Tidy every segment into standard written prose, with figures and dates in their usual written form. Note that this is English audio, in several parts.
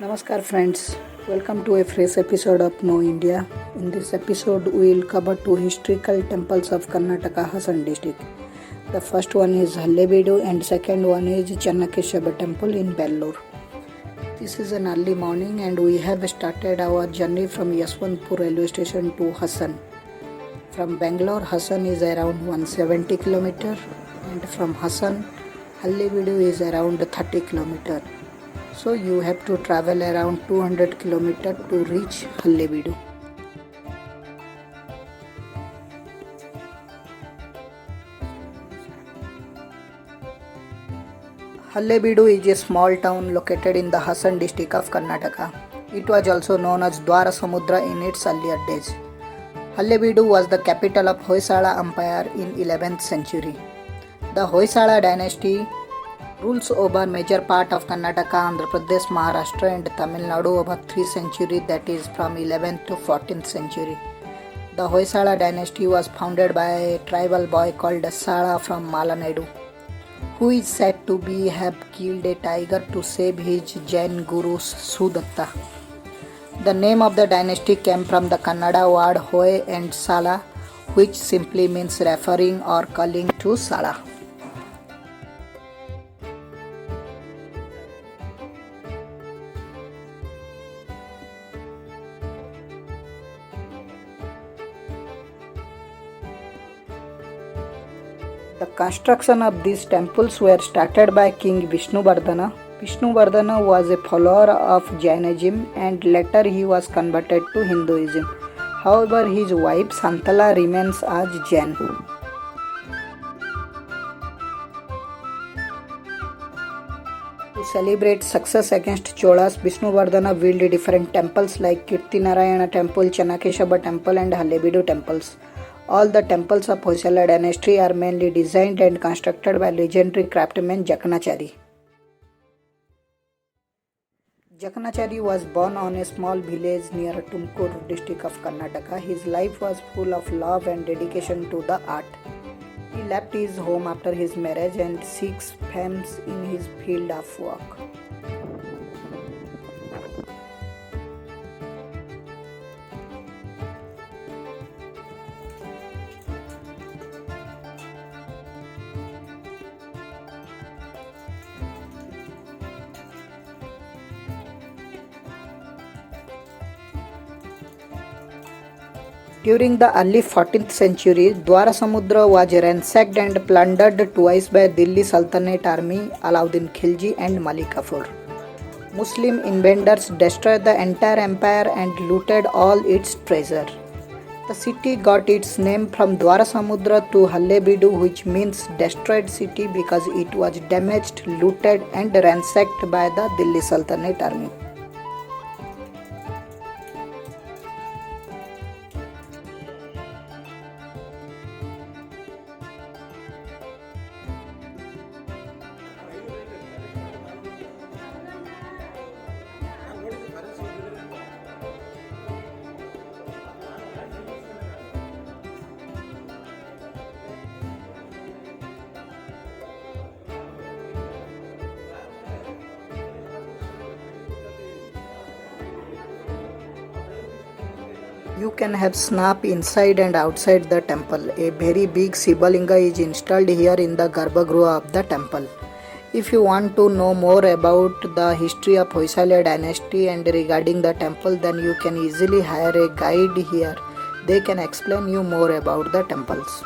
Namaskar friends, welcome to a fresh episode of Know India. In this episode, we will cover two historical temples of Karnataka Hassan district. The first one is Hallebeedu and second one is Channakeshwara temple in Bellur. This is an early morning and we have started our journey from Yaswantpur railway station to Hassan. From Bangalore, Hassan is around 170 km and from Hassan, Hallebeedu is around 30 km. So you have to travel around 200 km to reach Hallebeedu. Hallebeedu is a small town located in the Hassan district of Karnataka. It was also known as Dwarasamudra in its earlier days. Hallebeedu was the capital of Hoysala Empire in 11th century. The Hoysala dynasty rules over major part of Karnataka, Andhra Pradesh, Maharashtra and Tamil Nadu over 3 centuries, that is from 11th to 14th century. The Hoysala dynasty was founded by a tribal boy called Sala from Malanadu, who is said to have killed a tiger to save his Jain guru Sudatta. The name of the dynasty came from the Kannada word Hoy and Sala, which simply means referring or calling to Sala. The construction of these temples were started by King Vishnuvardhana. Vishnuvardhana was a follower of Jainism and later he was converted to Hinduism. However, his wife Santala remains as Jain. To celebrate success against Cholas, Vishnuvardhana built different temples like Kirtinarayana temple, Channakeshwara temple and Hallebeedu temples. All the temples of Hoysala dynasty are mainly designed and constructed by legendary craftsman Jakanachari. Jakanachari was born on a small village near Tumkur district of Karnataka. His life was full of love and dedication to the art. He left his home after his marriage and seeks fame in his field of work. During the early 14th century, Dwarasamudra was ransacked and plundered twice by Delhi Sultanate army Alauddin Khilji and Malik Kafur. Muslim invaders destroyed the entire empire and looted all its treasure. The city got its name from Dwarasamudra to Hallebeedu, which means destroyed city, because it was damaged, looted and ransacked by the Delhi Sultanate army. You can have snap inside and outside the temple. A very big Shivalinga is installed here in the Garbhagruha of the temple. If you want to know more about the history of Hoysala dynasty and regarding the temple, then you can easily hire a guide here. They can explain you more about the temples.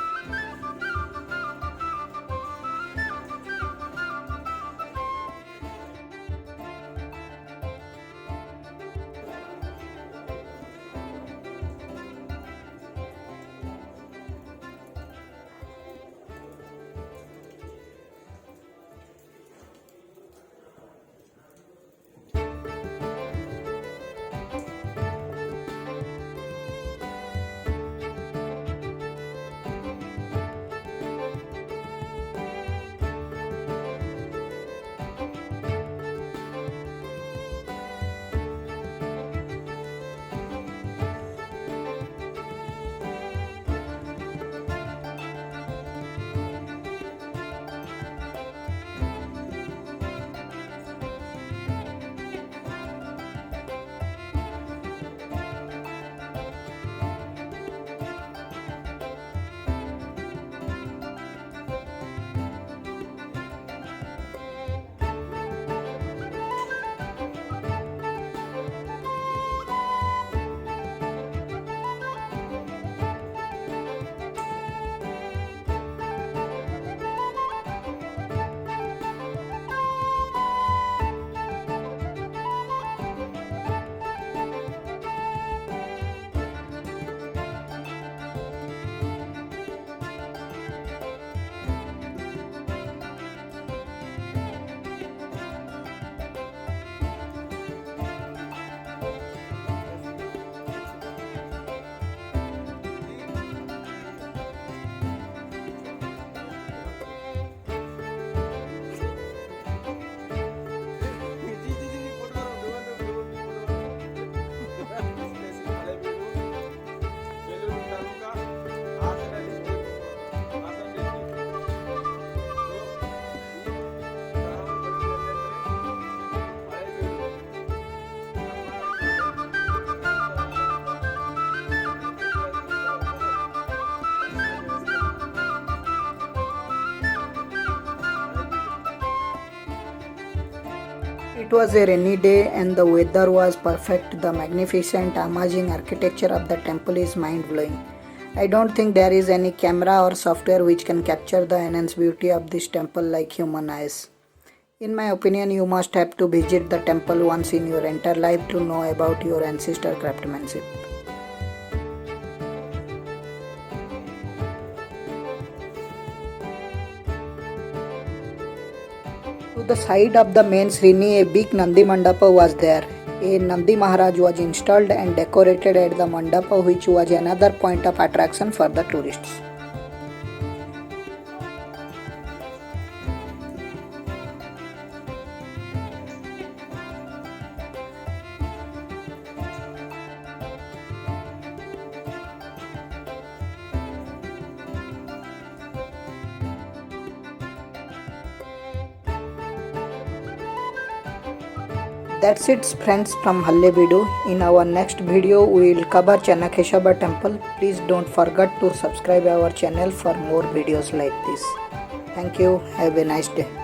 It was a rainy day and the weather was perfect. The magnificent, amazing architecture of the temple is mind blowing. I don't think there is any camera or software which can capture the enhanced beauty of this temple like human eyes. In my opinion, you must have to visit the temple once in your entire life to know about your ancestor craftsmanship. To the side of the main Srini, a big Nandi Mandapa was there. A Nandi Maharaj was installed and decorated at the Mandapa, which was another point of attraction for the tourists. That's it friends from Hallebeedu. In our next video we will cover Channakeshwar temple. Please don't forget to subscribe our channel for more videos like this. Thank you. Have a nice day.